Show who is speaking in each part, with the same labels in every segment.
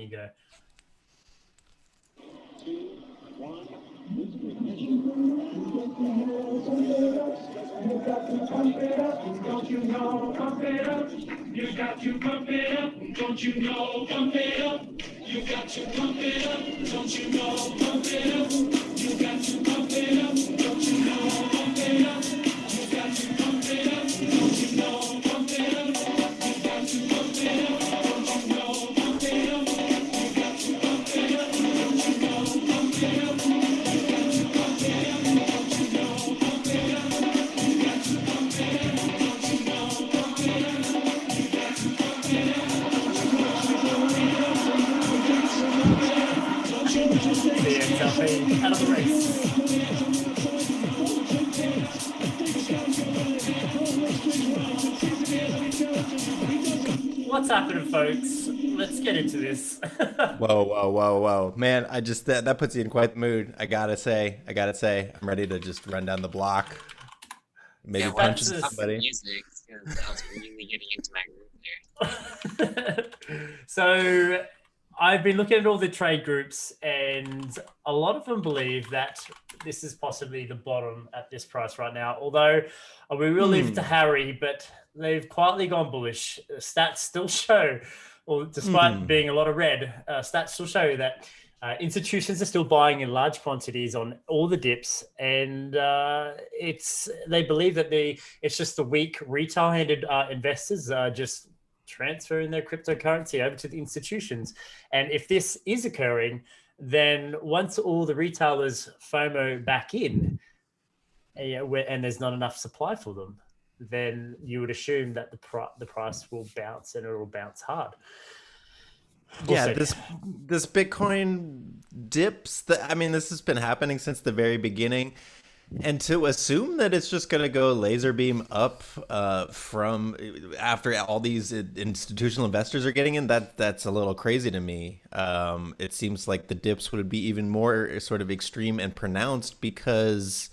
Speaker 1: you go.
Speaker 2: You got to pump it up, don't you know? Pump it up. You got to pump it up, don't you know? Pump it up. You got to pump it up, don't you know? Pump it up. You got to pump it up, don't you know? Pump it up. You got to pump it up, don't you know? Pump it up. You got to pump it up, don't you know? Pump it up. You got to pump it up, don't you know? Pump it up. You got to pump it up, don't you know? Pump it up. You got to pump it up, don't you know? Pump it up. You got to pump it up, don't you know? Don't you know?
Speaker 1: See XLP out of the race. What's happening, folks? Let's get into this.
Speaker 3: Whoa, whoa, whoa, whoa, man! I just that puts you in quite the mood. I gotta say, I'm ready to just run down the block, maybe
Speaker 4: Yeah,
Speaker 3: punch
Speaker 1: That's just-
Speaker 3: somebody.
Speaker 4: music, because I was really getting into my groove there.
Speaker 1: So I've been looking at all the trade groups, and a lot of them believe that this is possibly the bottom at this price right now. Although we will leave it to Harry, but they've quietly gone bullish. Stats still show, well, despite being a lot of red, stats still show that institutions are still buying in large quantities on all the dips, and they believe that it's just the weak retail-handed investors just transferring their cryptocurrency over to the institutions. And if this is occurring, then once all the retailers FOMO back in, and there's not enough supply for them, then you would assume that the price will bounce, and it will bounce hard.
Speaker 3: Yeah, this Bitcoin dips. I mean, this has been happening since the very beginning. And to assume that it's just going to go laser beam up from after all these institutional investors are getting in, that's a little crazy to me. It seems like the dips would be even more sort of extreme and pronounced because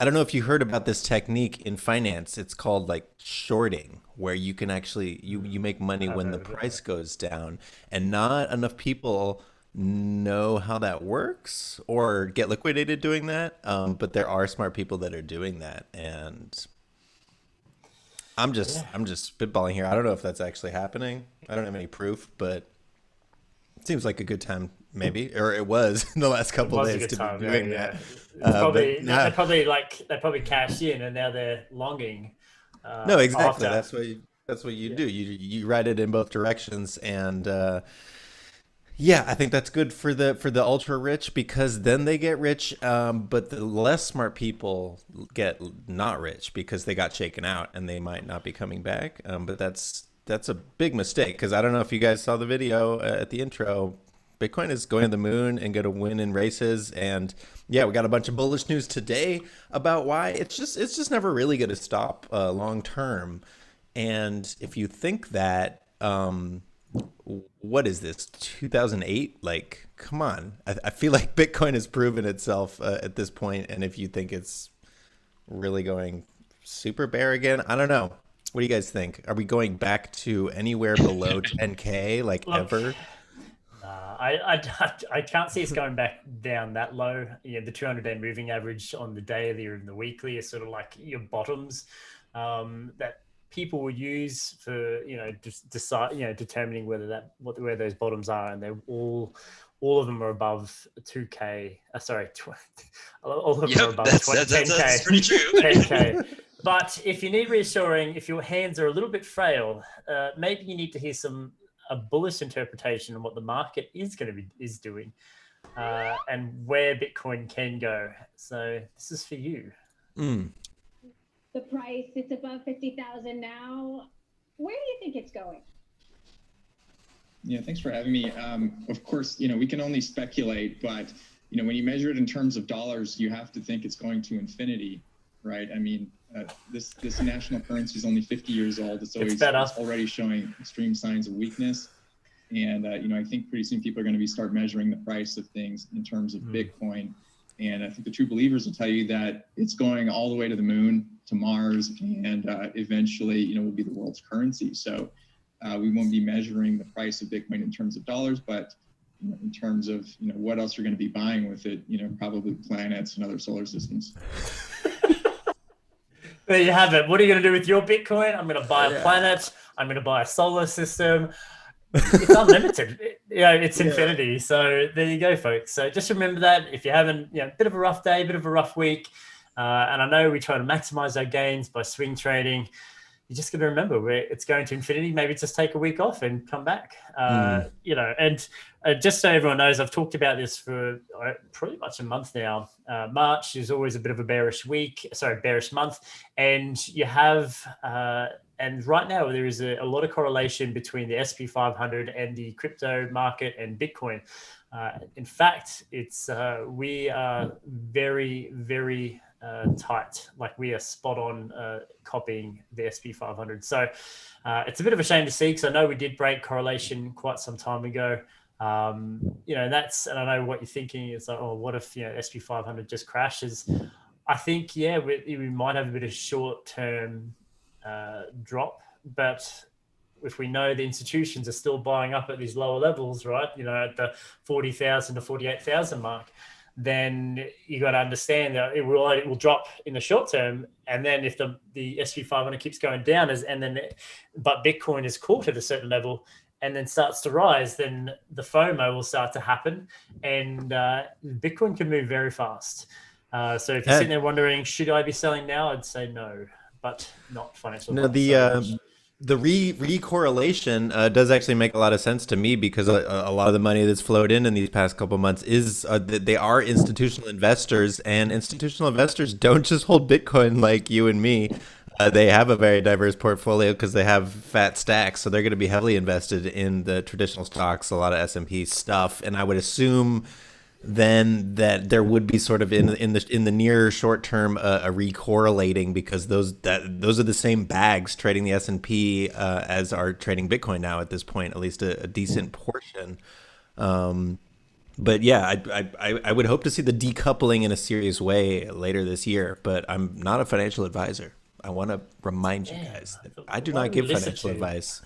Speaker 3: I don't know if you heard about this technique in finance. It's called like shorting, where you can actually you make money when the price goes down, and not enough people know how that works or get liquidated doing that. But there are smart people that are doing that, and I'm just spitballing here. I don't know if that's actually happening. I don't have any proof, but it seems like a good time, maybe, or it was in the last couple of days to be doing that.
Speaker 1: Probably they probably cashed in, and now they're longing.
Speaker 3: No, exactly.
Speaker 1: After.
Speaker 3: That's what you do. You ride it in both directions, and yeah, I think that's good for the ultra rich because then they get rich, but the less smart people get not rich because they got shaken out and they might not be coming back. But that's a big mistake because I don't know if you guys saw the video at the intro. Bitcoin is going to the moon and going to win in races, and yeah, we got a bunch of bullish news today about why it's just never really going to stop long term. And if you think that. What is this, 2008? Like, come on. I feel like Bitcoin has proven itself at this point, and if you think it's really going super bear again, I don't know. What do you guys think? Are we going back to anywhere below 10K like ever?
Speaker 1: I can't see us going back down that low. The 200-day moving average on the daily or in the weekly is sort of like your bottoms that people will use for determining where those bottoms are, and they're all of them are above 2K. All of them are above 10K.
Speaker 4: That's pretty true.
Speaker 1: 10K. But if you need reassuring, if your hands are a little bit frail, maybe you need to hear a bullish interpretation on what the market is doing, and where Bitcoin can go. So this is for you.
Speaker 5: The price, it's above 50,000 now. Where do you think it's going?
Speaker 6: Yeah, thanks for having me. Of course, we can only speculate, but when you measure it in terms of dollars, you have to think it's going to infinity, right? I mean, this national currency is only 50 years old. It's already showing extreme signs of weakness. And, I think pretty soon people are going to start measuring the price of things in terms of Bitcoin. And I think the true believers will tell you that it's going all the way to the moon, to Mars, and eventually, will be the world's currency. So We won't be measuring the price of Bitcoin in terms of dollars, but in terms of what else you're going to be buying with it, probably planets and other solar systems.
Speaker 1: There you have it. What are you going to do with your Bitcoin? I'm going to buy a planet. I'm going to buy a solar system. It's unlimited. It's infinity. So there you go, folks. So just remember that if you're having a bit of a rough day, a bit of a rough week, and I know we try to maximize our gains by swing trading, you just got to remember where it's going to infinity. Maybe just take a week off and come back. And just so everyone knows, I've talked about this for pretty much a month now. March is always a bit of a bearish month, and you have. And right now, there is a lot of correlation between the SP 500 and the crypto market and Bitcoin. In fact, we are very, very tight. Like we are spot on copying the SP 500. So it's a bit of a shame to see, because I know we did break correlation quite some time ago. And I know what you're thinking is like, oh, what if SP 500 just crashes? I think we might have a bit of short-term drop, but if we know the institutions are still buying up at these lower levels, right, at the 40,000 to 48,000 mark, then you got to understand that it will drop in the short term, and then if the SP 500 keeps going down, but Bitcoin is caught at a certain level and then starts to rise, then the FOMO will start to happen, and Bitcoin can move very fast. So if you're sitting there wondering, should I be selling now? I'd say no, but not financial.
Speaker 3: No, the re-correlation does actually make a lot of sense to me, because a lot of the money that's flowed in these past couple months is they are institutional investors, and institutional investors don't just hold Bitcoin like you and me. They have a very diverse portfolio because they have fat stacks, so they're going to be heavily invested in the traditional stocks, a lot of S&P stuff, and I would assume then that there would be sort of in the near short term a re-correlating, because those are the same bags trading the S&P as are trading Bitcoin now at this point, at least a decent portion. But yeah, I would hope to see the decoupling in a serious way later this year, but I'm not a financial advisor. I want to remind you guys that I do not give financial advice.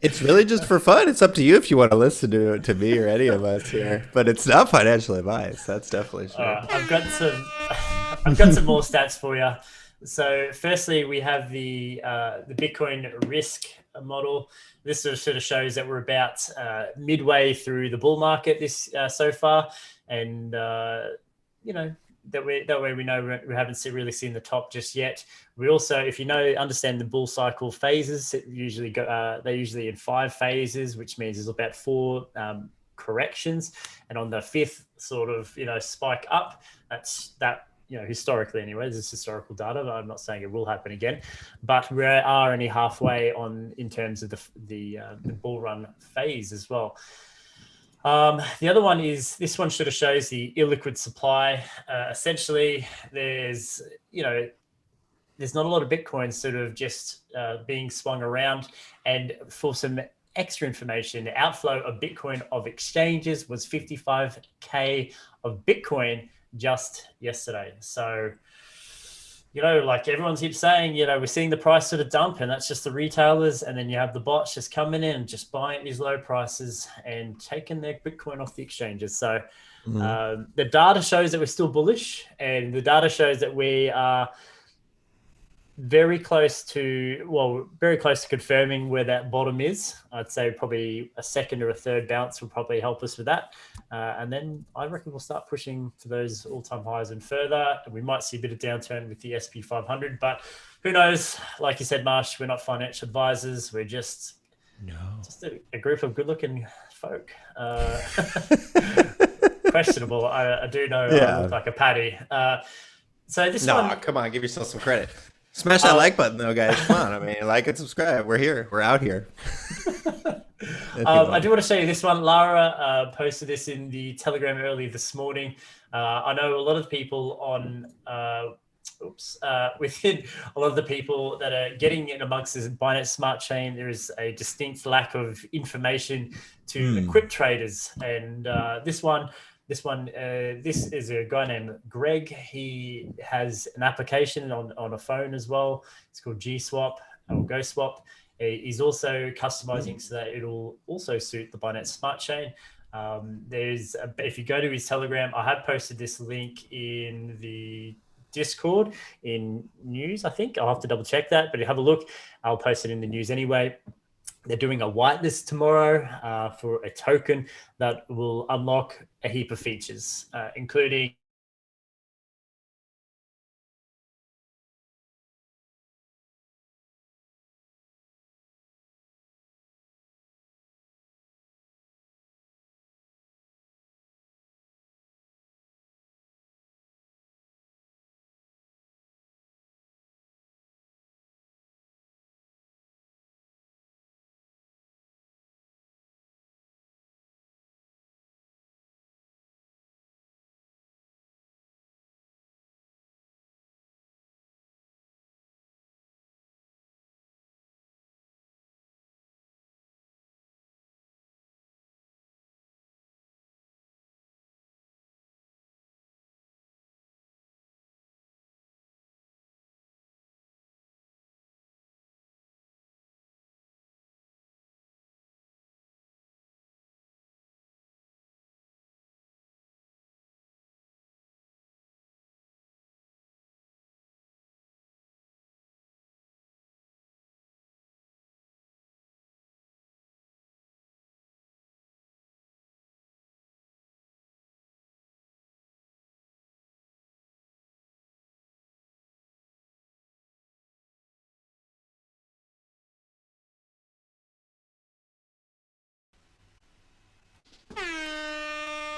Speaker 3: It's really just for fun. It's up to you if you want to listen to me or any of us here. But it's not financial advice. That's definitely true.
Speaker 1: I've got some more stats for you. So firstly, we have the Bitcoin risk model. This sort of shows that we're about midway through the bull market so far, and that way we know we haven't really seen the top just yet. We also, if understand the bull cycle phases, they're usually in 5 phases, which means there's about 4 corrections, and on the 5th sort of spike up, that historically anyway, this is historical data, but I'm not saying it will happen again, but we are only halfway in terms of the bull run phase as well. The other one is, this one sort of shows the illiquid supply. Essentially, there's not a lot of Bitcoin sort of just being swung around. And for some extra information, the outflow of Bitcoin of exchanges was 55K of Bitcoin just yesterday. So, like everyone keeps saying, we're seeing the price sort of dump, and that's just the retailers. And then you have the bots just coming in and just buying these low prices and taking their Bitcoin off the exchanges. So the data shows that we're still bullish, and the data shows that we are very close to confirming where that bottom is. I'd say probably a second or a third bounce will probably help us with that. And then I reckon we'll start pushing to those all-time highs and further. And we might see a bit of downturn with the SP 500, but who knows? Like you said, Marsh, we're not financial advisors. We're just a group of good-looking folk. Questionable. I do know I look like a paddy. So this one...
Speaker 3: come on, give yourself some credit. Smash that like button, though, guys. Come on. I mean, like and subscribe. We're here. We're out here.
Speaker 1: I do want to show you this one. Lara posted this in the Telegram early this morning. I know a lot of people within a lot of the people that are getting in amongst this Binance Smart Chain, there is a distinct lack of information to equip traders. And this is a guy named Greg. He has an application on a phone as well. It's called GSwap or GoSwap. He's also customizing so that it'll also suit the Binance Smart Chain. If you go to his Telegram, I have posted this link in the Discord in news. I think I'll have to double check that, but you have a look. I'll post it in the news anyway. They're doing a whitelist tomorrow for a token that will unlock a heap of features, including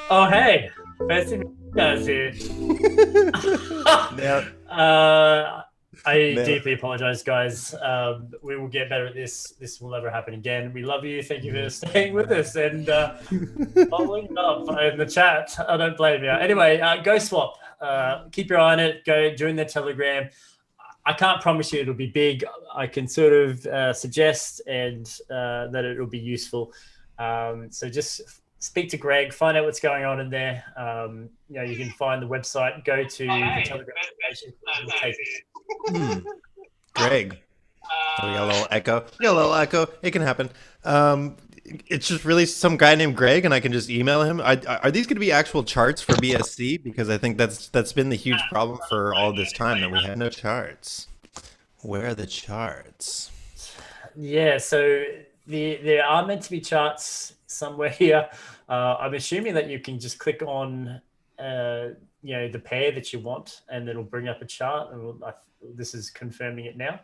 Speaker 1: oh hey, fancy guys here. I deeply apologize, guys. We will get better at this. This will never happen again. We love you. Thank you for staying with us and following up in the chat. I don't blame you. Anyway, go swap. Keep your eye on it. Go join the Telegram. I can't promise you it'll be big. I can sort of suggest and that it'll be useful. So just speak to Greg, find out what's going on in there. You can find the website, go to the Telegram page.
Speaker 3: Greg. We got a little echo. It can happen. It's just really some guy named Greg, and I can just email him. Are these going to be actual charts for BSC? Because I think that's been the huge problem for all this time, that we had no charts. Where are the charts?
Speaker 1: Yeah, so there are meant to be charts somewhere here. I'm assuming that you can just click on the pair that you want, and it'll bring up a chart. And this is confirming it now.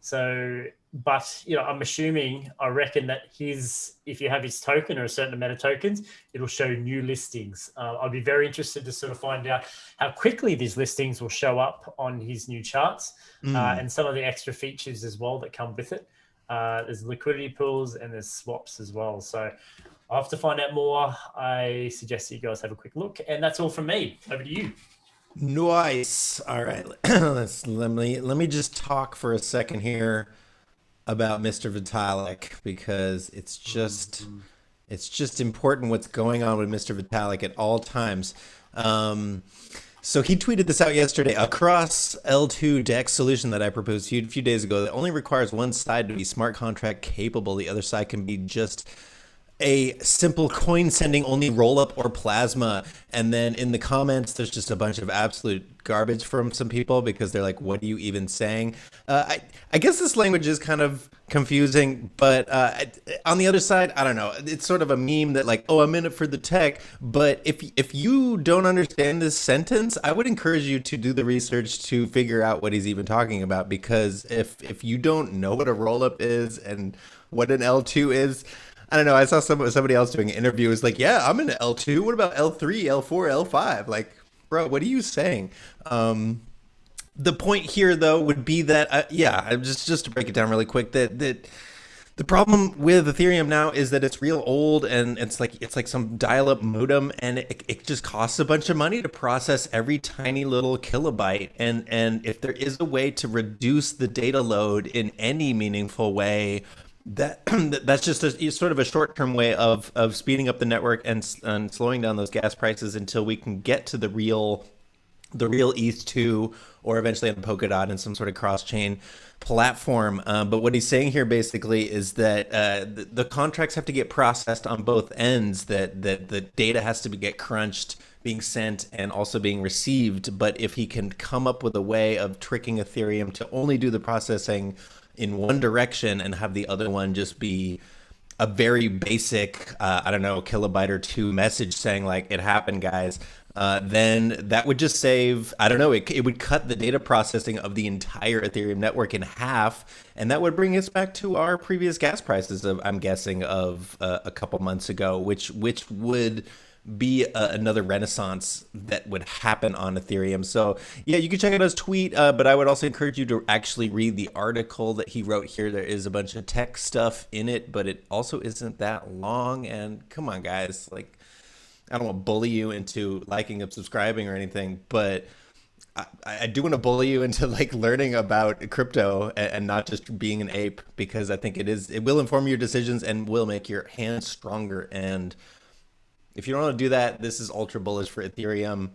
Speaker 1: So, but I'm assuming, I reckon that if you have his token or a certain amount of tokens, it'll show new listings. I'd be very interested to sort of find out how quickly these listings will show up on his new charts, and some of the extra features as well that come with it. There's liquidity pools and there's swaps as well. So I'll have to find out more. I suggest that you guys have a quick look, and that's all from me. Over to you.
Speaker 3: Nice. All right. let me just talk for a second here about Mr. Vitalik, because it's just important what's going on with Mr. Vitalik at all times. So he tweeted this out yesterday. A cross L2 DEX solution that I proposed a few days ago that only requires one side to be smart contract capable. The other side can be just a simple coin sending only roll up or plasma. And then in the comments, there's just a bunch of absolute garbage from some people, because they're like, what are you even saying? I guess this language is kind of confusing, but on the other side, I don't know. It's sort of a meme that like, oh, I'm in it for the tech. But if you don't understand this sentence, I would encourage you to do the research to figure out what he's even talking about, because if you don't know what a roll up is and what an L2 is, I don't know. I saw somebody else doing an interview. It was like, yeah, I'm into L2. What about L3, L4, L5? Like, bro, what are you saying? The point here, though, would be that, just to break it down really quick, that the problem with Ethereum now is that it's real old, and it's like some dial-up modem, and it just costs a bunch of money to process every tiny little kilobyte. And if there is a way to reduce the data load in any meaningful way, that's just sort of a short-term way of speeding up the network and slowing down those gas prices until we can get to the real the real ETH2 or eventually on Polkadot and some sort of cross-chain platform. But what he's saying here basically is that the contracts have to get processed on both ends, that the data has to get crunched, being sent and also being received. But if he can come up with a way of tricking Ethereum to only do the processing in one direction and have the other one just be a very basic, I don't know, kilobyte or two message saying like, it happened, guys, then that would just save, I don't know, it would cut the data processing of the entire Ethereum network in half. And that would bring us back to our previous gas prices of, I'm guessing, of a couple months ago, which would be another renaissance that would happen on Ethereum. So yeah, you can check out his tweet, but I would also encourage you to actually read the article that he wrote here. There is a bunch of tech stuff in it, but it also isn't that long. And come on, guys, like, I don't want to bully you into liking and subscribing or anything, but I do want to bully you into like learning about crypto and not just being an ape, because I think it will inform your decisions and will make your hands stronger. And if you don't want to do that, this is ultra bullish for Ethereum.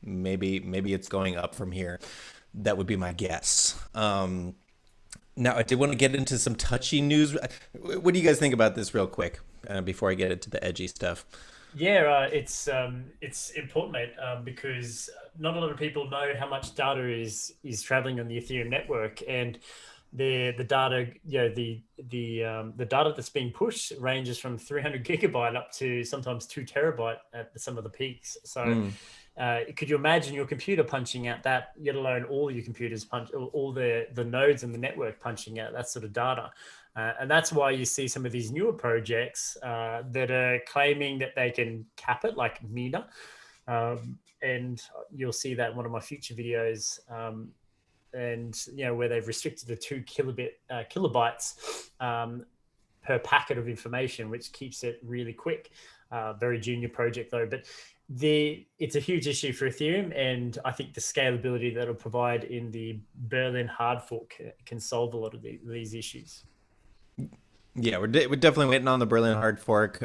Speaker 3: Maybe it's going up from here. That would be my guess. Now, I did want to get into some touchy news. What do you guys think about this real quick before I get into the edgy stuff?
Speaker 1: Yeah, it's important, mate, because not a lot of people know how much data is traveling on the Ethereum network, and the data, you know, the data that's being pushed ranges from 300 gigabyte up to sometimes 2 terabyte at some of the peaks. So could you imagine your computer punching out that, let alone all your computers all the nodes in the network punching out that sort of data? And that's why you see some of these newer projects that are claiming that they can cap it, like Mina. And you'll see that in one of my future videos. And, you know, where they've restricted the 2 kilobytes per packet of information, which keeps it really quick. Very junior project, though. But it's a huge issue for Ethereum, and I think the scalability that it'll provide in the Berlin hard fork can solve a lot of these issues.
Speaker 3: Yeah, we're definitely waiting on the Berlin hard fork.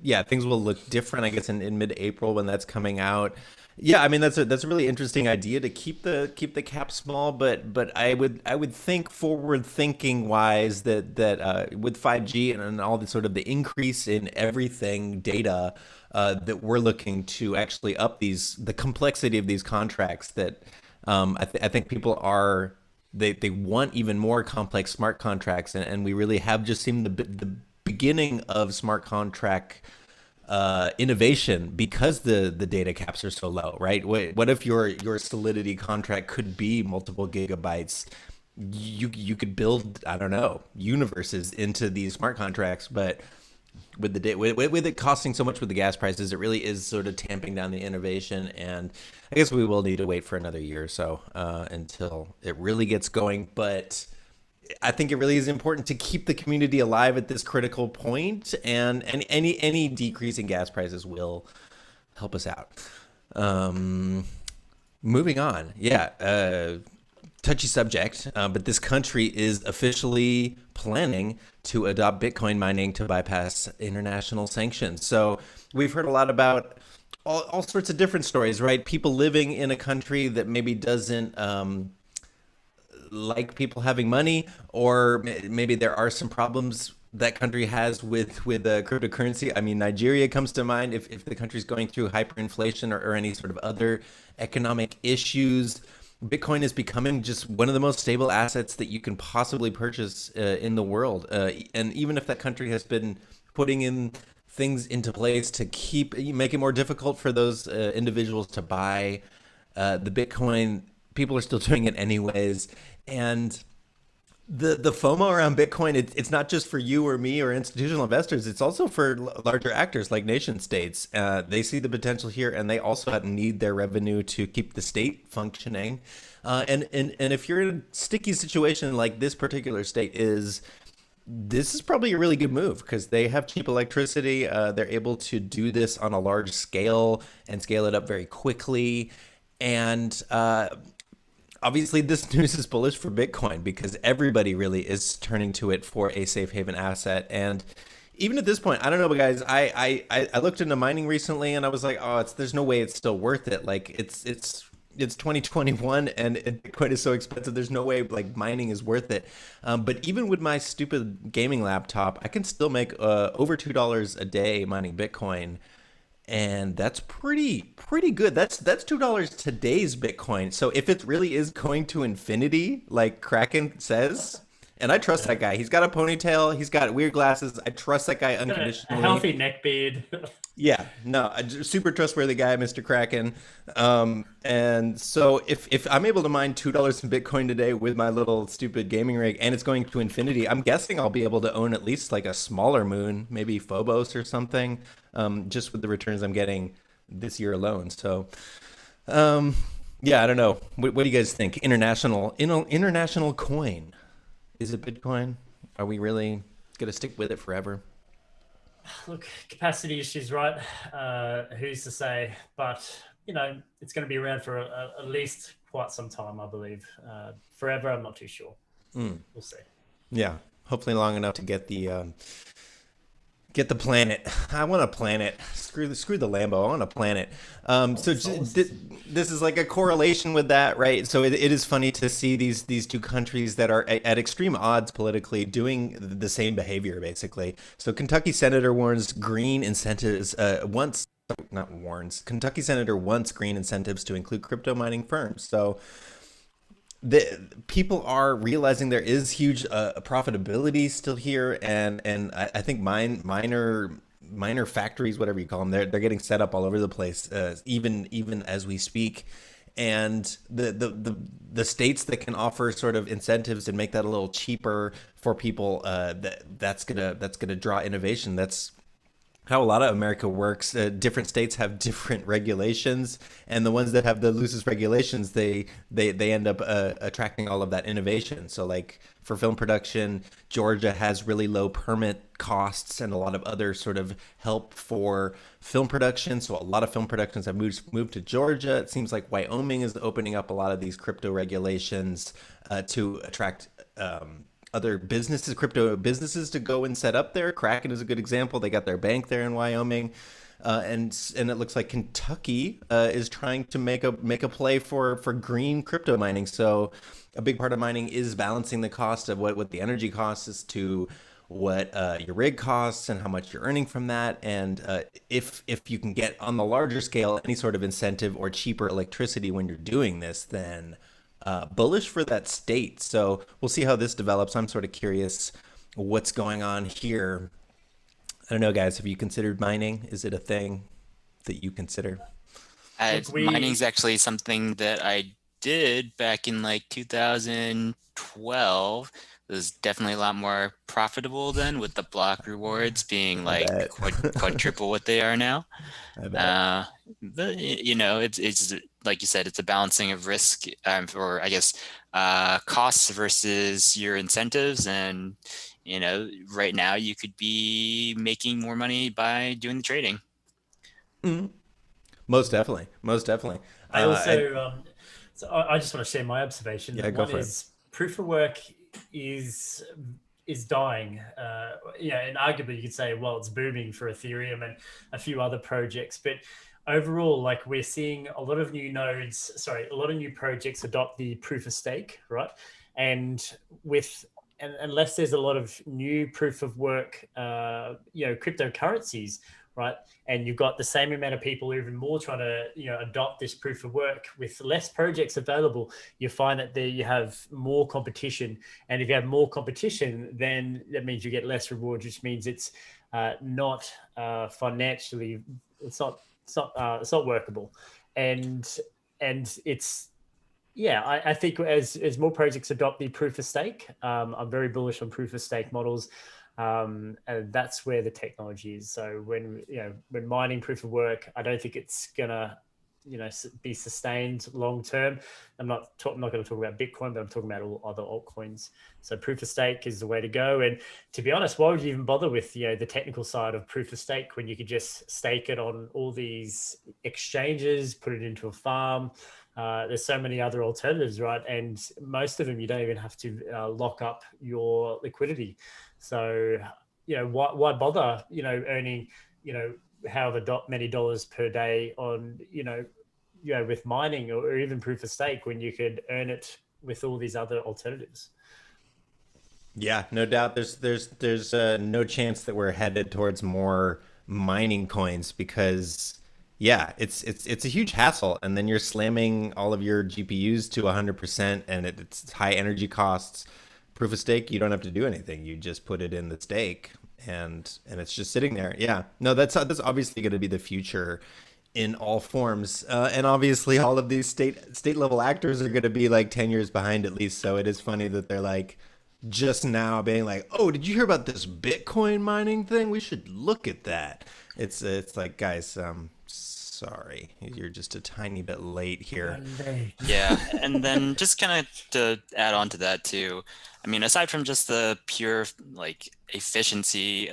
Speaker 3: Yeah, things will look different, I guess, in mid-April when that's coming out. Yeah, I mean that's a really interesting idea to keep the cap small, but I would think forward thinking wise that with 5G and all the sort of the increase in everything data that we're looking to actually up the complexity of these contracts, that I think people are. They want even more complex smart contracts, and we really have just seen the beginning of smart contract innovation because the data caps are so low, right? What if your Solidity contract could be multiple gigabytes? You could build, I don't know, universes into these smart contracts, but with it costing so much with the gas prices, it really is sort of tamping down the innovation. And I guess we will need to wait for another year or so until it really gets going. But I think it really is important to keep the community alive at this critical point, and any decrease in gas prices will help us out. Moving on, touchy subject, but this country is officially planning to adopt Bitcoin mining to bypass international sanctions. So we've heard a lot about all sorts of different stories, right? People living in a country that maybe doesn't like people having money, or maybe there are some problems that country has with cryptocurrency. I mean, Nigeria comes to mind if the country's going through hyperinflation or any sort of other economic issues. Bitcoin is becoming just one of the most stable assets that you can possibly purchase in the world. And even if that country has been putting in things into place to make it more difficult for those individuals to buy the Bitcoin, people are still doing it anyways. And the FOMO around Bitcoin, it's not just for you or me or institutional investors. It's also for larger actors like nation states. They see the potential here, and they also need their revenue to keep the state functioning. And if you're in a sticky situation like this particular state is, this is probably a really good move because they have cheap electricity. They're able to do this on a large scale and scale it up very quickly. And obviously, this news is bullish for Bitcoin because everybody really is turning to it for a safe haven asset. And even at this point, I don't know, but guys, I looked into mining recently and I was like, there's no way it's still worth it. Like it's it's 2021 and Bitcoin is so expensive. There's no way like mining is worth it. But even with my stupid gaming laptop, I can still make over $2 a day mining Bitcoin, and that's pretty good. That's $2 today's Bitcoin. So if it really is going to infinity, like Kraken says, and I trust that guy. He's got a ponytail. He's got weird glasses. I trust that guy
Speaker 1: A
Speaker 3: unconditionally.
Speaker 1: healthy neck beard.
Speaker 3: Yeah, no, a super trustworthy guy, Mr. Kraken. And so if I'm able to mine $2 in Bitcoin today with my little stupid gaming rig, and it's going to infinity, I'm guessing I'll be able to own at least like a smaller moon, maybe Phobos or something, just with the returns I'm getting this year alone. So, yeah, I don't know. What do you guys think? International coin. Is it Bitcoin? Are we really gonna stick with it forever?
Speaker 1: Look, capacity issues, right? Who's to say? But it's going to be around for at least quite some time, I believe. Forever, I'm not too sure. We'll see.
Speaker 3: Yeah, hopefully long enough to get the planet. I want a planet. Screw the Lambo. I want a planet. This is like a correlation with that, right? So it is funny to see these two countries that are at extreme odds politically doing the same behavior, basically. So Kentucky senator warns green incentives Kentucky senator wants green incentives to include crypto mining firms. So the people are realizing there is huge profitability still here, and I think minor factories, whatever you call them, they're getting set up all over the place, even as we speak. And the states that can offer sort of incentives and make that a little cheaper for people, that's gonna draw innovation. That's how a lot of America works. Different states have different regulations, and the ones that have the loosest regulations, they end up attracting all of that innovation. So like for film production, Georgia has really low permit costs and a lot of other sort of help for film production. So a lot of film productions have moved to Georgia. It seems like Wyoming is opening up a lot of these crypto regulations to attract other businesses, crypto businesses, to go and set up there. Kraken is a good example. They got their bank there in Wyoming, and it looks like Kentucky is trying to make a play for green crypto mining. So a big part of mining is balancing the cost of what the energy costs is to what your rig costs and how much you're earning from that. And if you can get on the larger scale any sort of incentive or cheaper electricity when you're doing this, then bullish for that state. So we'll see how this develops. I'm sort of curious what's going on here. I don't know, guys. Have you considered mining? Is it a thing that you consider?
Speaker 4: Mining is actually something that I did back in like 2012. It was definitely a lot more profitable then, with the block rewards being like quadruple what they are now. But it's like you said, it's a balancing of risk, or I guess costs versus your incentives. And right now you could be making more money by doing the trading.
Speaker 3: Mm-hmm. Most definitely.
Speaker 1: I also so I just want to share my observation.
Speaker 3: Yeah, go for
Speaker 1: it. Proof of work is dying. And arguably you could say, well, it's booming for Ethereum and a few other projects, but overall, like, we're seeing a lot of new projects adopt the proof of stake, right? And unless there's a lot of new proof of work, cryptocurrencies, right? And you've got the same amount of people, even more, trying to, adopt this proof of work with less projects available. You find that you have more competition. And if you have more competition, then that means you get less rewards, which means it's not financially, it's not workable. And it's, I think as more projects adopt the proof of stake, I'm very bullish on proof of stake models. And that's where the technology is. So when mining proof of work, I don't think it's gonna be sustained long term. I'm not going to talk about Bitcoin, but I'm talking about all other altcoins. So proof of stake is the way to go. And to be honest, why would you even bother with the technical side of proof of stake when you could just stake it on all these exchanges, put it into a farm? There's so many other alternatives, right? And most of them, you don't even have to lock up your liquidity. So, why bother, earning, however many dollars per day on, with mining or even proof of stake when you could earn it with all these other alternatives.
Speaker 3: Yeah, no doubt. There's no chance that we're headed towards more mining coins because yeah, it's a huge hassle, and then you're slamming all of your GPUs to 100%, and it's high energy costs. Proof of stake, you don't have to do anything. You just put it in the stake, and it's just sitting there. Yeah, no, that's obviously going to be the future in all forms, and obviously all of these state level actors are going to be like 10 years behind at least. So it is funny that they're like just now being like, oh, did you hear about this Bitcoin mining thing? We should look at that. It's like, guys, sorry, you're just a tiny bit late here.
Speaker 4: Yeah, and then just kind of to add on to that too, I mean, aside from just the pure like efficiency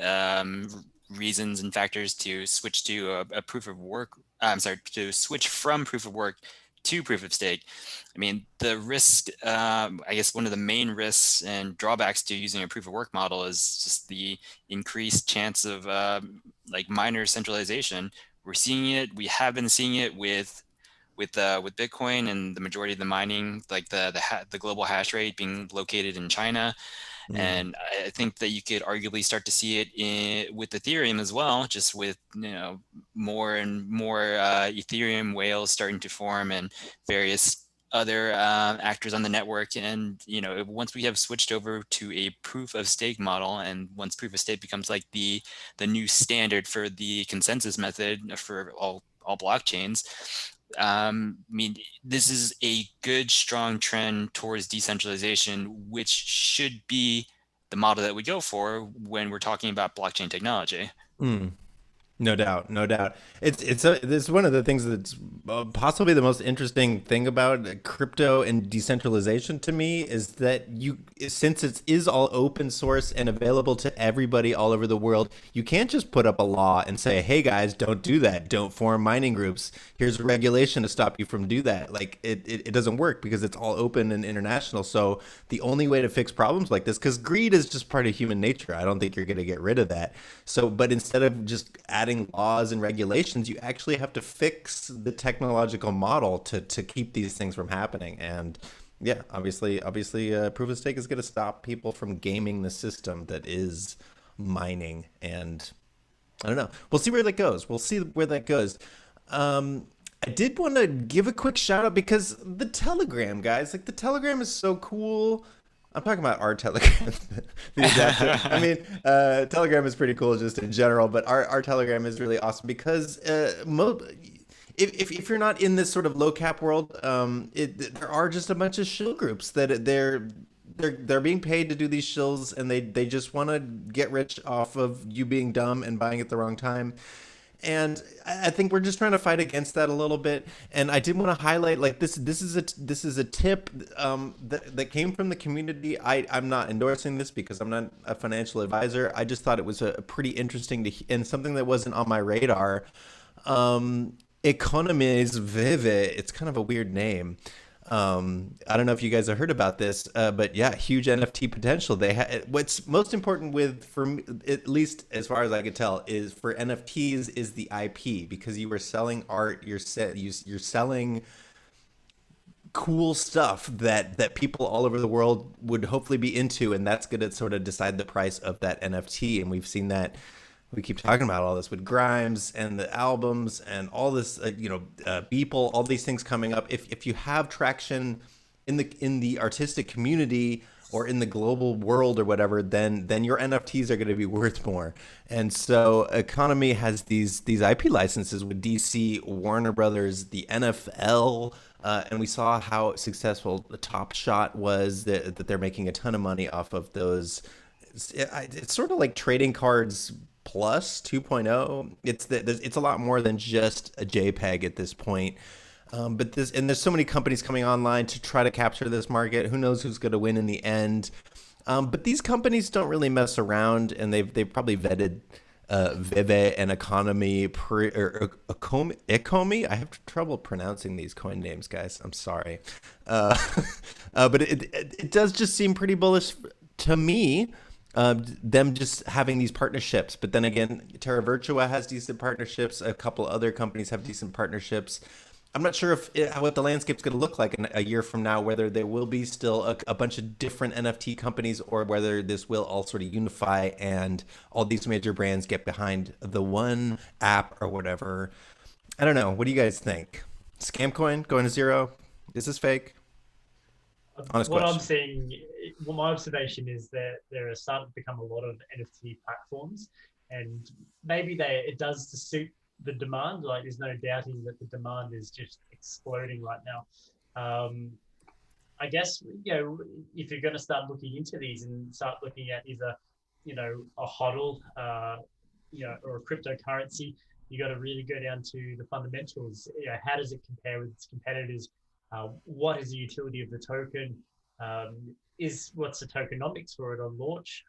Speaker 4: reasons and factors to switch to a proof of work, I'm sorry, to switch from proof of work to proof of stake. I mean, the risk, I guess one of the main risks and drawbacks to using a proof of work model is just the increased chance of like miner centralization. We're seeing it. We have been seeing it with Bitcoin and the majority of the mining, like the global hash rate being located in China. And I think that you could arguably start to see it with Ethereum as well, just with more and more Ethereum whales starting to form and various other actors on the network. And once we have switched over to a proof of stake model, and once proof of stake becomes like the new standard for the consensus method for all blockchains, I mean, this is a good, strong trend towards decentralization, which should be the model that we go for when we're talking about blockchain technology.
Speaker 3: No doubt, no doubt. It's one of the things that's possibly the most interesting thing about crypto and decentralization to me is that since it is all open source and available to everybody all over the world, you can't just put up a law and say, "Hey guys, don't do that. Don't form mining groups. Here's a regulation to stop you from do that." Like it doesn't work because it's all open and international. So the only way to fix problems like this, because greed is just part of human nature. I don't think you're going to get rid of that. So, but instead of just adding laws and regulations, you actually have to fix the technological model to keep these things from happening. And yeah, obviously, proof of stake is going to stop people from gaming the system that is mining. And I don't know. We'll see where that goes. I did want to give a quick shout out because the Telegram, guys, like the Telegram is so cool. I'm talking about our Telegram, the adapter. I mean, Telegram is pretty cool just in general, but our Telegram is really awesome because if you're not in this sort of low cap world, there are just a bunch of shill groups that they're being paid to do these shills, and they just want to get rich off of you being dumb and buying at the wrong time. And I think we're just trying to fight against that a little bit. And I did want to highlight, like, this is a tip that came from the community. I'm not endorsing this because I'm not a financial advisor. I just thought it was a pretty interesting and something that wasn't on my radar. Economies Vive. It's kind of a weird name. I don't know if you guys have heard about this, but yeah, huge NFT potential. What's most important for me, at least as far as I could tell, is for NFTs is the IP, because you are selling art, you're selling cool stuff that people all over the world would hopefully be into, and that's going to sort of decide the price of that NFT. And we've seen that. We keep talking about all this with Grimes and the albums and all this, Beeple, all these things coming up. If you have traction in the artistic community or in the global world or whatever, then your NFTs are going to be worth more. And so Economy has these IP licenses with DC, Warner Brothers, the NFL, and we saw how successful the Top Shot was. That they're making a ton of money off of those. It's sort of like trading cards plus 2.0. It's a lot more than just a JPEG at this point. But there's so many companies coming online to try to capture this market. Who knows who's going to win in the end? But these companies don't really mess around, and they've probably vetted Vive and Economy Economy. I have trouble pronouncing these coin names, guys. I'm sorry. But it does just seem pretty bullish to me. Them just having these partnerships. But then again, Terra Virtua has decent partnerships. A couple other companies have decent partnerships. I'm not sure if what the landscape's going to look like in a year from now, whether there will be still a bunch of different NFT companies or whether this will all sort of unify and all these major brands get behind the one app or whatever. I don't know. What do you guys think? Scamcoin going to zero? Is this fake? Honest
Speaker 1: What I'm
Speaker 3: question.
Speaker 1: seeing, well, my observation is that there are starting to become a lot of NFT platforms, and maybe it does to suit the demand. Like, there's no doubting that the demand is just exploding right now. I guess, if you're going to start looking into these and start looking at either, a hodl, or a cryptocurrency, you got to really go down to the fundamentals. How does it compare with its competitors? What is the utility of the token? What's the tokenomics for it on launch?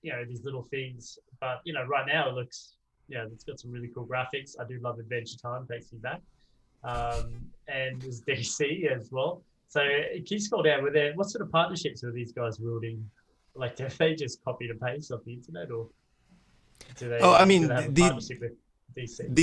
Speaker 1: These little things. But right now it looks, it's got some really cool graphics. I do love Adventure Time, takes me back. And there's DC as well. So can you scroll down with it? What sort of partnerships are these guys wielding? Like, do they just copy and paste off the internet, or do they?
Speaker 3: Oh, I
Speaker 1: do
Speaker 3: mean,
Speaker 1: they have a partnership with DC?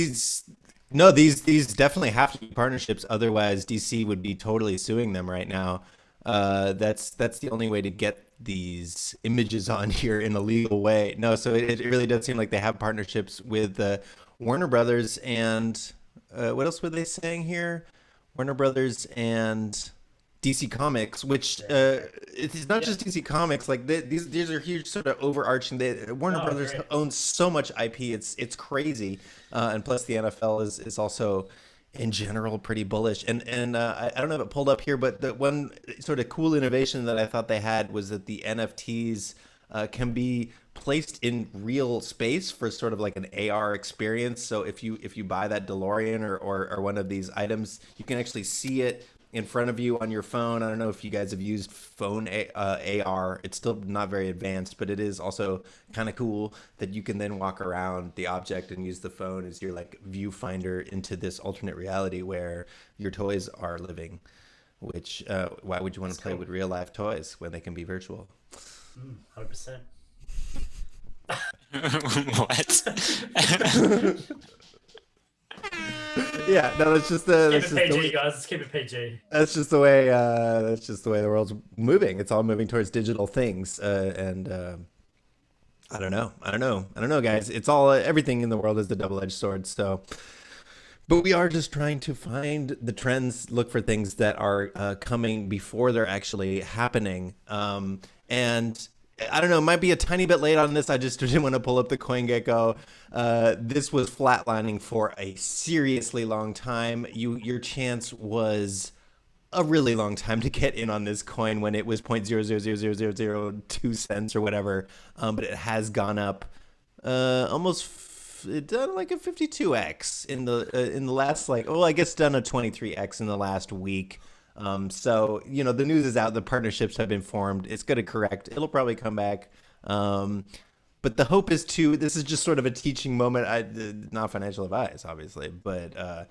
Speaker 3: these definitely have to be partnerships. Otherwise, DC would be totally suing them right now. That's the only way to get these images on here in a legal way. No, so it really does seem like they have partnerships with Warner Brothers and what else were they saying here? Warner Brothers and DC Comics, which it's not just DC Comics. Like these are huge, sort of overarching. Warner Brothers
Speaker 1: great.
Speaker 3: owns so much IP. It's crazy, and plus the NFL is also in general pretty bullish. And I don't have it pulled up here, but the one sort of cool innovation that I thought they had was that the NFTs can be placed in real space for sort of like an AR experience. So if you buy that DeLorean or one of these items, you can actually see it in front of you on your phone. I don't know if you guys have used phone AR. It's still not very advanced, but it is also kind of cool that you can then walk around the object and use the phone as your like viewfinder into this alternate reality where your toys are living. Which why would you want to play with real life toys when they can be virtual?
Speaker 1: 100%.
Speaker 4: What?
Speaker 3: Yeah, no, that's just
Speaker 1: Keep it PG, guys. Let's keep it PG.
Speaker 3: that's just the way the world's moving. It's all moving towards digital things, and I don't know, guys. It's all everything in the world is a double-edged sword. So, but we are just trying to find the trends, look for things that are coming before they're actually happening, and I don't know, it might be a tiny bit late on this. I just didn't want to pull up the CoinGecko. This was flatlining for a seriously long time. Your chance was a really long time to get in on this coin when it was 0.0000002 cents or whatever. But it has gone up it done like a 52x in the last I guess done a 23x in the last week. So, the news is out. The partnerships have been formed. It's going to correct. It'll probably come back. But the hope is this is just sort of a teaching moment. Not financial advice, obviously, but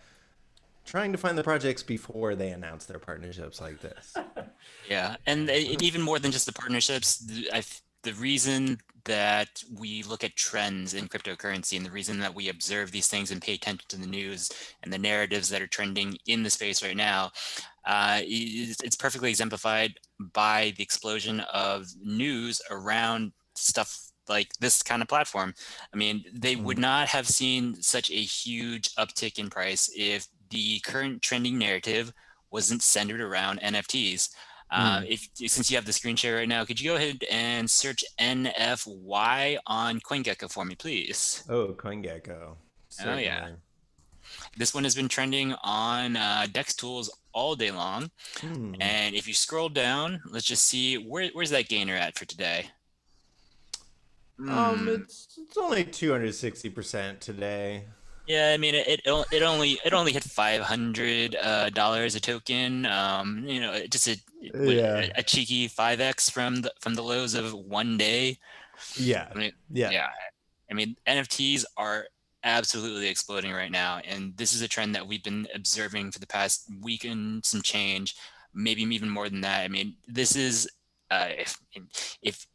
Speaker 3: trying to find the projects before they announce their partnerships like this.
Speaker 4: Yeah, and even more than just the partnerships, the reason that we look at trends in cryptocurrency and the reason that we observe these things and pay attention to the news and the narratives that are trending in the space right now, it's perfectly exemplified by the explosion of news around stuff like this kind of platform. I mean, they would not have seen such a huge uptick in price if the current trending narrative wasn't centered around NFTs. Since you have the screen share right now, could you go ahead and search NFY on CoinGecko for me, please?
Speaker 3: Oh, CoinGecko. Certainly.
Speaker 4: Oh yeah, this one has been trending on Dex Tools all day long. And if you scroll down, let's just see where's that gainer at for today.
Speaker 3: It's only 260% today.
Speaker 4: Yeah, I mean it only hit $500 a token. Just a cheeky 5x from the lows of one day.
Speaker 3: Yeah.
Speaker 4: I mean, NFTs are absolutely exploding right now, and this is a trend that we've been observing for the past week and some change, maybe even more than that. I mean, this is if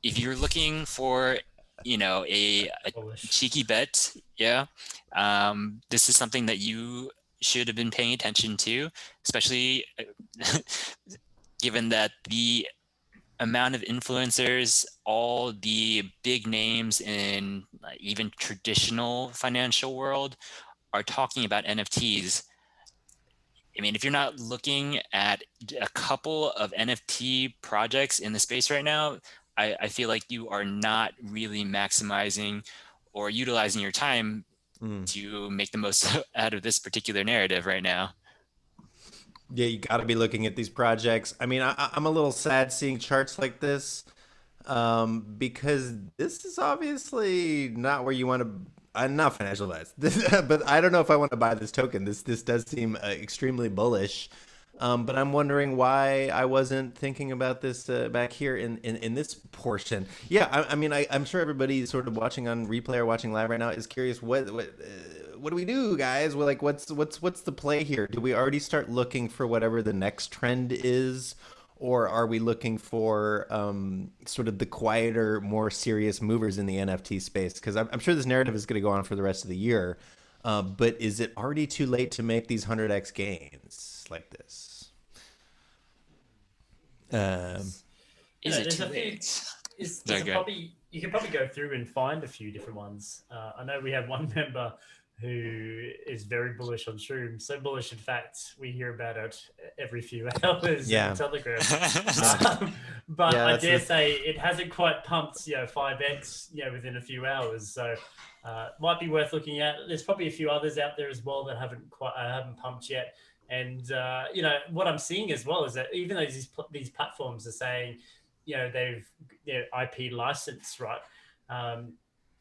Speaker 4: you're looking for a cheeky bet, this is something that you should have been paying attention to, especially given that the amount of influencers, all the big names in even traditional financial world are talking about NFTs. I mean, if you're not looking at a couple of NFT projects in the space right now, I feel like you are not really maximizing or utilizing your time to make the most out of this particular narrative right now.
Speaker 3: Yeah, you got to be looking at these projects. I mean, I'm a little sad seeing charts like this, because this is obviously not where you want to. I'm not financial advice, but I don't know if I want to buy this token. This does seem extremely bullish, but I'm wondering why I wasn't thinking about this back here in this portion. Yeah, I mean, I'm sure everybody sort of watching on replay or watching live right now is curious what do we do, guys? We're like, what's the play here? Do we already start looking for whatever the next trend is? Or are we looking for sort of the quieter, more serious movers in the NFT space? Because I'm sure this narrative is going to go on for the rest of the year. But is it already too late to make these 100x gains like this?
Speaker 4: Is it too late?
Speaker 1: You can probably go through and find a few different ones. I know we have one member who is very bullish on Shroom. So bullish, in fact, we hear about it every few hours on Telegram. But yeah, I dare say it hasn't quite pumped, 5x, within a few hours. So might be worth looking at. There's probably a few others out there as well that haven't pumped yet. And what I'm seeing as well is that even though these platforms are saying, they've IP license, right?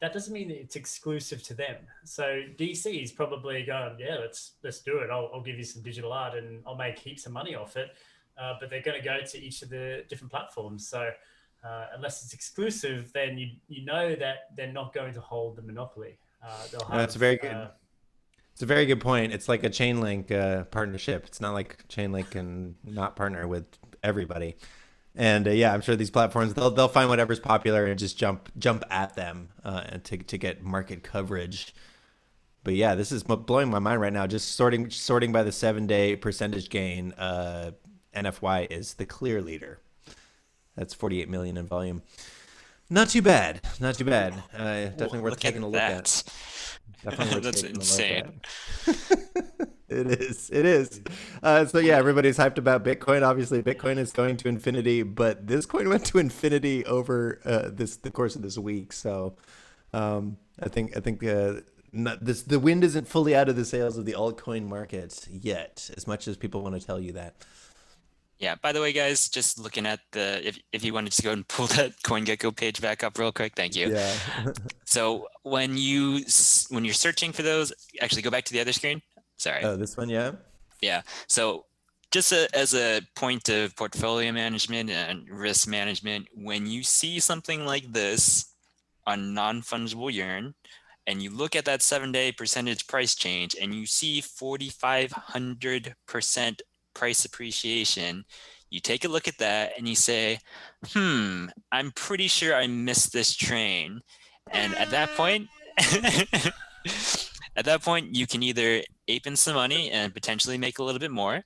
Speaker 1: That doesn't mean that it's exclusive to them. So DC is probably going, yeah, let's do it. I'll give you some digital art and I'll make heaps of money off it. But they're going to go to each of the different platforms. So unless it's exclusive, then you know that they're not going to hold the monopoly.
Speaker 3: That's very good. It's a very good point. It's like a Chainlink partnership. It's not like Chainlink can not partner with everybody. And yeah, I'm sure these platforms they'll find whatever's popular and just jump at them and to get market coverage. But yeah, this is blowing my mind right now. Just sorting by the 7-day percentage gain, NFY is the clear leader. That's 48 million in volume. Not too bad. Not too bad. Definitely worth taking a look at. Definitely worth
Speaker 4: That's
Speaker 3: taking
Speaker 4: insane.
Speaker 3: A look at. It is. So yeah, everybody's hyped about Bitcoin. Obviously, Bitcoin is going to infinity, but this coin went to infinity over the course of this week. So I think the wind isn't fully out of the sails of the altcoin market yet, as much as people want to tell you that.
Speaker 4: Yeah. By the way, guys, just looking at if you wanted to go and pull that CoinGecko page back up real quick, thank you.
Speaker 3: Yeah.
Speaker 4: So when you're searching for those, actually go back to the other screen. Sorry.
Speaker 3: Oh, this one, yeah.
Speaker 4: Yeah. So just as a point of portfolio management and risk management, when you see something like this on non-fungible yearn, and you look at that 7-day percentage price change, and you see 4,500% price appreciation, you take a look at that and you say, I'm pretty sure I missed this train. And at that point, you can either ape in some money and potentially make a little bit more,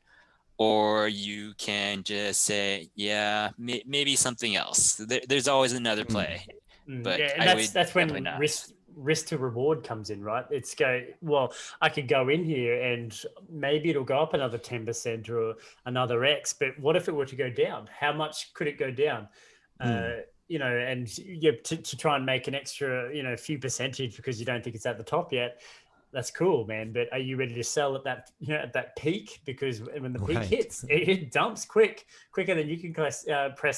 Speaker 4: or you can just say, yeah, maybe something else. There's always another play. But
Speaker 1: yeah, that's when risk to reward comes in, right? I could go in here and maybe it'll go up another 10% or another X, but what if it were to go down? How much could it go down? And to try and make an extra, few percentage because you don't think it's at the top yet. That's cool, man. But are you ready to sell at that, at that peak? Because when the peak hits, it dumps quicker than you can press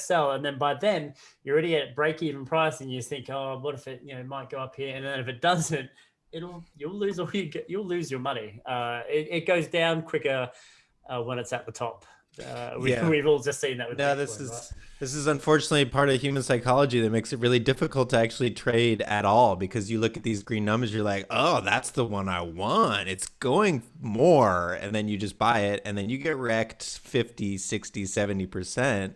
Speaker 1: sell. And then by then you're already at break-even price, and you think, oh, what if it, might go up here? And then if it doesn't, you'll lose you'll lose your money. It goes down quicker when it's at the top. We've all just seen that with Bitcoin,
Speaker 3: this is unfortunately part of human psychology that makes it really difficult to actually trade at all, because you look at these green numbers, you're like, oh, that's the one I want, it's going more, and then you just buy it and then you get wrecked 50, 60, 70%,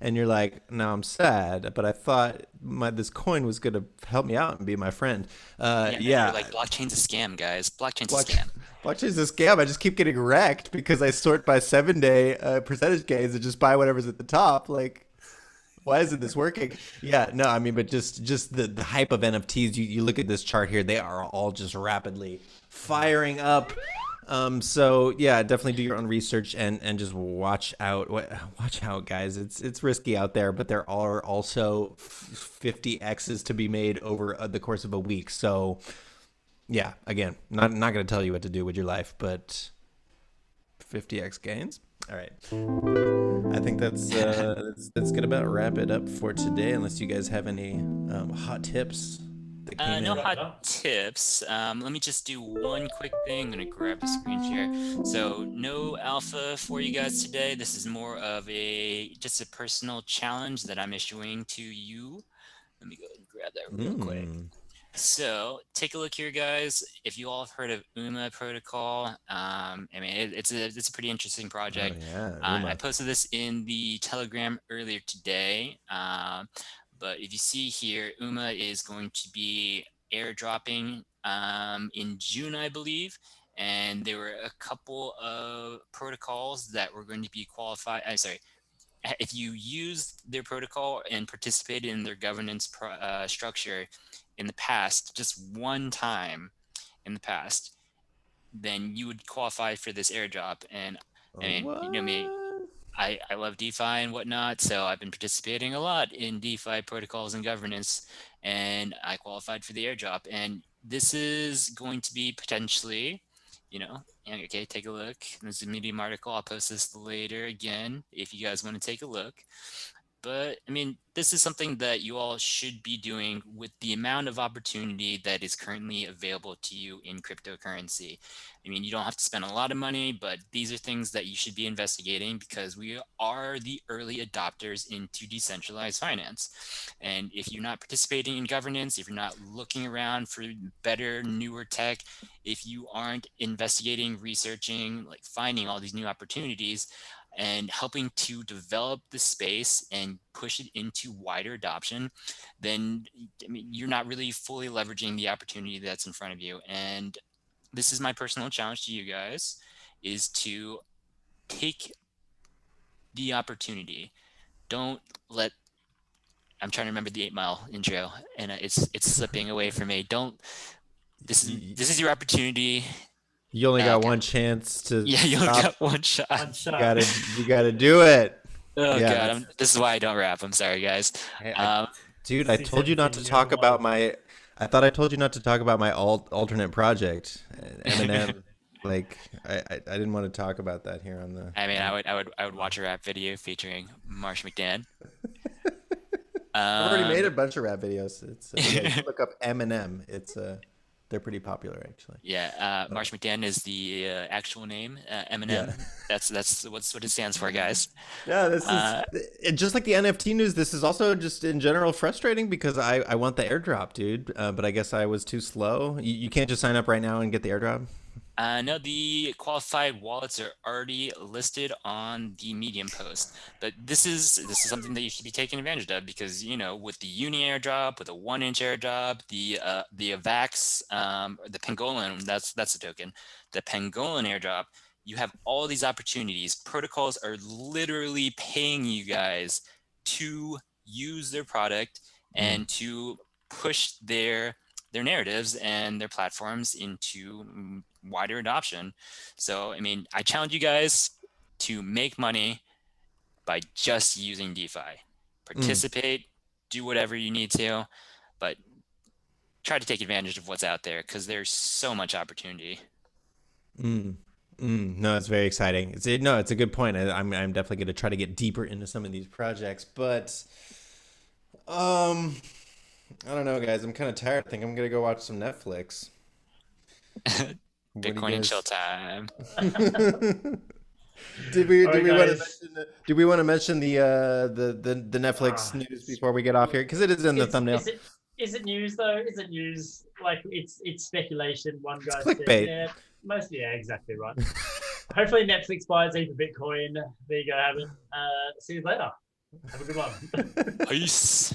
Speaker 3: and you're like, now I'm sad, but I thought this coin was going to help me out and be my friend.
Speaker 4: You're like, blockchain's a scam, guys. Blockchain's a scam.
Speaker 3: Blockchain's a scam. I just keep getting wrecked because I sort by 7-day percentage gains and just buy whatever's at the top. Like, why isn't this working? Yeah, no, I mean, but just the hype of NFTs. You look at this chart here; they are all just rapidly firing up. So yeah, definitely do your own research and just watch out. Watch out, guys. It's risky out there, but there are also 50x's to be made over the course of a week. So yeah, again, not going to tell you what to do with your life, but 50x gains. All right. I think that's gonna about wrap it up for today. Unless you guys have any hot tips.
Speaker 4: No hot tips. Let me just do one quick thing. I'm gonna grab the screen share. So no alpha for you guys today. This is more of just a personal challenge that I'm issuing to you. Let me go and grab that real quick. So take a look here, guys. If you all have heard of UMA protocol, I mean, it's a pretty interesting project.
Speaker 3: Oh, yeah,
Speaker 4: I posted this in the Telegram earlier today. But if you see here, UMA is going to be airdropping in June, I believe. And there were a couple of protocols that were going to be qualified. If you used their protocol and participated in their governance structure in the past, just one time in the past, then you would qualify for this airdrop. And you know me, I love DeFi and whatnot, so I've been participating a lot in DeFi protocols and governance, and I qualified for the airdrop. And this is going to be potentially, okay, take a look. There's a Medium article. I'll post this later again if you guys want to take a look. But I mean, this is something that you all should be doing with the amount of opportunity that is currently available to you in cryptocurrency. I mean, you don't have to spend a lot of money, but these are things that you should be investigating because we are the early adopters into decentralized finance. And if you're not participating in governance, if you're not looking around for better, newer tech, if you aren't investigating, researching, like finding all these new opportunities, and helping to develop the space and push it into wider adoption, then you're not really fully leveraging the opportunity that's in front of you. And this is my personal challenge to you guys, is to take the opportunity. Don't let, I'm trying to remember the 8 Mile intro and it's slipping away from me. This is your opportunity.
Speaker 3: You only got one chance to.
Speaker 4: Yeah, you only got one shot.
Speaker 3: You gotta do it.
Speaker 4: Oh God, this is why I don't rap. I'm sorry, guys.
Speaker 3: Hey, dude, I told you not to talk about my. I thought I told you not to talk about my alternate project, Eminem. Like I didn't want to talk about that here on the.
Speaker 4: I mean, I would watch a rap video featuring Marsh McDan.
Speaker 3: I've already made a bunch of rap videos. It's look up Eminem. It's they're pretty popular, actually.
Speaker 4: Yeah, Marsh McDan is the actual name. Eminem. Yeah. That's what it stands for, guys.
Speaker 3: Yeah, this is just like the NFT news. This is also just in general frustrating because I want the airdrop, dude. But I guess I was too slow. You can't just sign up right now and get the airdrop.
Speaker 4: No, the qualified wallets are already listed on the Medium post, but this is something that you should be taking advantage of because with the Uni airdrop, with a 1-inch airdrop, the AVAX, the Pangolin, that's the token, the Pangolin airdrop, you have all these opportunities. Protocols are literally paying you guys to use their product and to push their narratives and their platforms into wider adoption. So, I mean, I challenge you guys to make money by just using DeFi. Participate, do whatever you need to, but try to take advantage of what's out there because there's so much opportunity.
Speaker 3: No, it's very exciting. It's a good point. I'm definitely going to try to get deeper into some of these projects, but I don't know, guys. I'm kind of tired. I think I'm gonna go watch some Netflix.
Speaker 4: Bitcoin and chill time.
Speaker 3: Did we want to mention the Netflix news before we get off here? Because it is in the thumbnail.
Speaker 1: Is it news though? Is it news? Like it's speculation. One guy
Speaker 3: said,
Speaker 1: yeah, mostly, yeah, exactly right. Hopefully Netflix buys either Bitcoin. There you go, have it. See you later. Have a good one.
Speaker 4: Peace.